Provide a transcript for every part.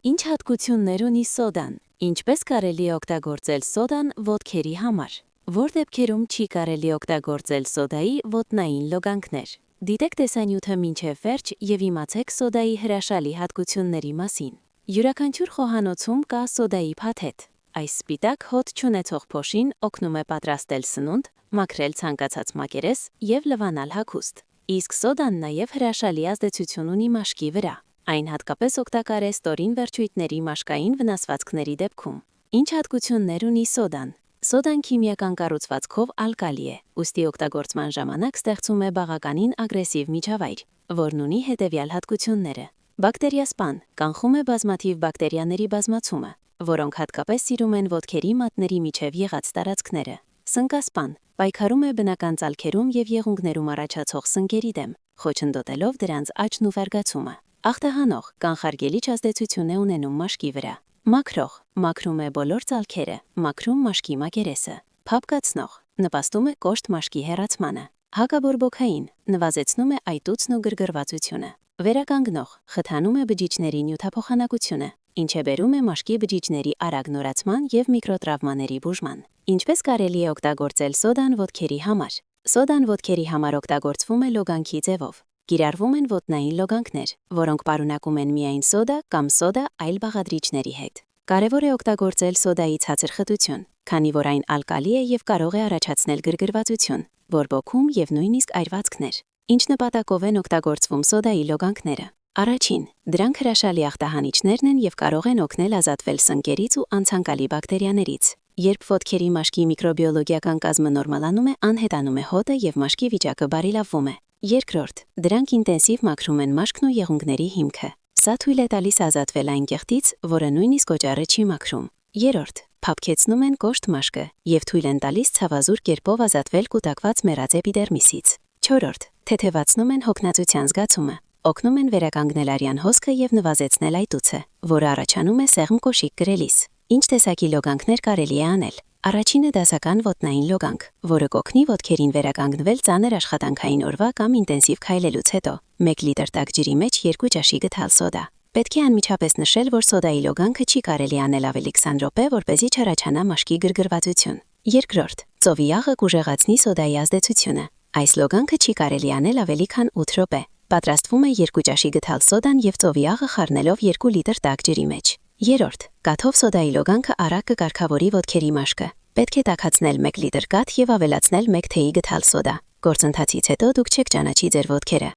Ինչ հատկություններ ունի սոդան։ Ինչպես կարելի է օգտագործել սոդան ոտքերի համար։ Որ դեպքերում չի կարելի օգտագործել սոդայի ոտնային լոգանքներ։ Դիտեք տեսանյութը մինչև վերջ և իմացեք սոդայի հրաշալի հատկությունների մասին։ Յուրաքանչյուր խոհանոցում կա սոդայի փաթեթ։ Այս սպիտակ հոտ չունեցող փոշին օգնում է պատրաստել սնունդ, մաքրել ցանկացած մակերես և լվանալ հագուստ։ Իսկ սոդան նաև հրաշալի ազդեցություն ունի մաշկի վրա։ Այն հատկապես օգտակար է ստորին վերջույթների մաշկային վնասվածքների դեպքում։ Ինչ հատկություններ ունի սոդան։ Սոդան քիմիական կառուցվածքով ալկալի է, ուստի օգտագործման ժամանակ ստեղծում է բաղականին ագրեսիվ միջավայր, որն ունի հետևյալ հատկությունները։ Բակտերիասպան, կանխում է բազմաթիվ բակտերիաների բազմացումը, որոնք հատկապես սիրում են ոտքերի մատների միջև եղած տարածքները։ Սնկասպան, պայքարում է բնական ծալքերում և եղունգներում առաջացող սնկերի դեմ, խոչընդոտելով դրանց աճն ու զարգացումը։ Ախտահանող, կանխարգելիչ ազդեցություն է ունենում մաշկի վրա։ Մաքրող, մաքրում է բոլոր ծալքերը, մաքրում մաշկի մակերեսը։ Փափկացնող, նպաստում է կոշտ մաշկի հեռացմանը։ Հակաբորբոքային, նվազեցնում է այտուցն ու գրգռվածությունը։ Վերականգնող, խթանում է բջիջների նյութափոխանակությունը, ինչը բերում է մաշկի բջիջների արագ նորացման և միկրոտրավմաների բուժման։ Ինչպես կարելի է օգտագործել սոդան ոտքերի համար։ Սոդան ոտքերի համար օգտագործվում է լոգանքի ձևով։ Կիրառվում են ոտնային լոգանքներ, որոնք պարունակում են միայն սոդա կամ սոդա այլ բաղադրիչների հետ։ Կարևոր է օգտագործել սոդայի ցածր խտություն, քանի որ այն ալկալի է և կարող է առաջացնել գրգռվածություն, բորբոքում և նույնիսկ այրվածքներ։ Ինչ նպատակով են օգտագործվում սոդայի լոգանքները։ Առաջին, դրանք հրաշալի ախտահանիչներն են և կարող են օգնել ազատվել սնկերից ու անցանկալի բակտերիաներից։ Երբ ոտքերի մաշկի միկրոբիոլոգիական կազմը նորմալանում է, անհետանում է հոտը և մաշկի վիճակը բարելավվում է։ Երկրորդ, դրանք ինտենսիվ մաքրում են մաշկն ու եղունգների հիմքը։ Սա թույլ է տալիս ազատվել այն կեղտից, որը նույնիսկ օճառը չի մաքրում։ Երրորդ, փափկեցնում են կոշտ մաշկը և թույլ են տալիս ցավազուր կերպով ազատվել կուտակված մեռած էպիդերմիսից։ Չորրորդ, թեթևացնում են հոգնածության զգացումը, օգնում են վերականգնել արյան հոսքը և նվազեցնել այտուցը, որը առաջանում է սեղմ կոշիկ կրելիս։ Ինչ տեսակի լոգանքներ կարելի է անել։ Առաջինը դասական ոտնային լոգանք, որը կօգնի ոտքերին վերականգնվել ծանր աշխատանքային օրվա կամ ինտենսիվ քայլելուց հետո։ 1 լիտր տաք ջրի մեջ 2 ճաշի գդալ սոդա։ Պետք է անմիջապես նշել, որ սոդայի լոգանքը չի կարելի անել ավելի 20 րոպե, որպեսզի չառաջանա մաշկի գրգռվածություն։ Երկրորդ, ծովի աղը կուժեղացնի սոդայի ազդեցությունը։ Այս լոգանքը չի կարելի անել ավելի քան 8 րոպե։ Պատրաստվում է 2 ճաշի գդալ սոդան և ծովի աղը խառնելով 2 լիտր տաք ջրի մեջ։ Երրորդ, կաթով սոդայի լոգանքը արագ կկարգավորի ոտքերի մաշկը։ Պետք է տաքացնել 1 լիտր կաթ և ավելացնել 1 թեյի գդալ սոդա։ Գործընթացից հետո դուք չեք ճանաչի ձեր ոտքերը։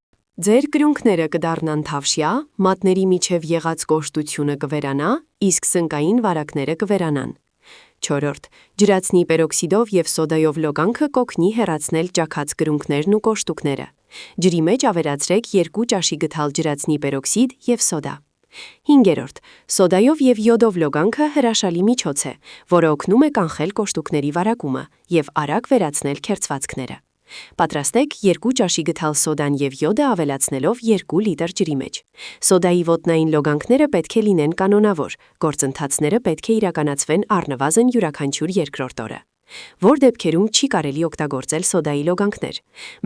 Ձեր կրունկները կդառնան թավշյա, մատների միջև եղած կոշտությունը կվերանա, իսկ սնկային վարակները կվերանան։ Չորրորդ, ջրածնի պերօքսիդով և սոդայով լոգանքը կօգնի հեռացնել ճաքած կրունկներն ու կոշտուկները։ Ջրի մեջ ավելացրեք 2 ճաշի գդալ ջրածնի պերօքսիդ և սոդա։ Հինգերորդ, սոդայով և յոդով լոգանքը հրաշալի միջոց է, որը օգնում է կանխել կոշտուկների վարակումը և արագ վերացնել քերծվածքները։ Պատրաստեք 2 ճաշի գդալ սոդան և յոդը ավելացնելով 2 լիտր ջրի մեջ։ Սոդայի ոտնային լոգանքները պետք է լինեն կանոնավոր, գործընթացները պետք է իրականացվեն առնվազն յուրաքանչյուր երկրորդ օրը։ Որ դեպքերում չի կարելի օգտագործել սոդայի լոգանքներ։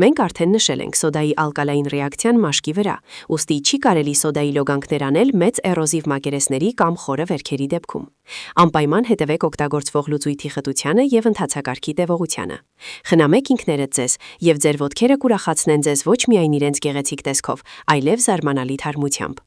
Մենք արդեն նշել ենք սոդայի ալկալային ռեակցիան մաշկի վրա, ուստի չի կարելի սոդայի լոգանքներ անել մեծ էրոզիվ մակերեսների կամ խորը վերքերի դեպքում։ Անպայման հետևեք օգտագործվող լուծույթի խտությանը և ընթացակարգի տևողությանը։ Խնամեք ինքներդ ձեզ, և ձեր ոտքերը կուրախացնեն ձեզ ոչ միայն իրենց գեղեցիկ տեսքով, այլև զարմանալի թարմությամբ։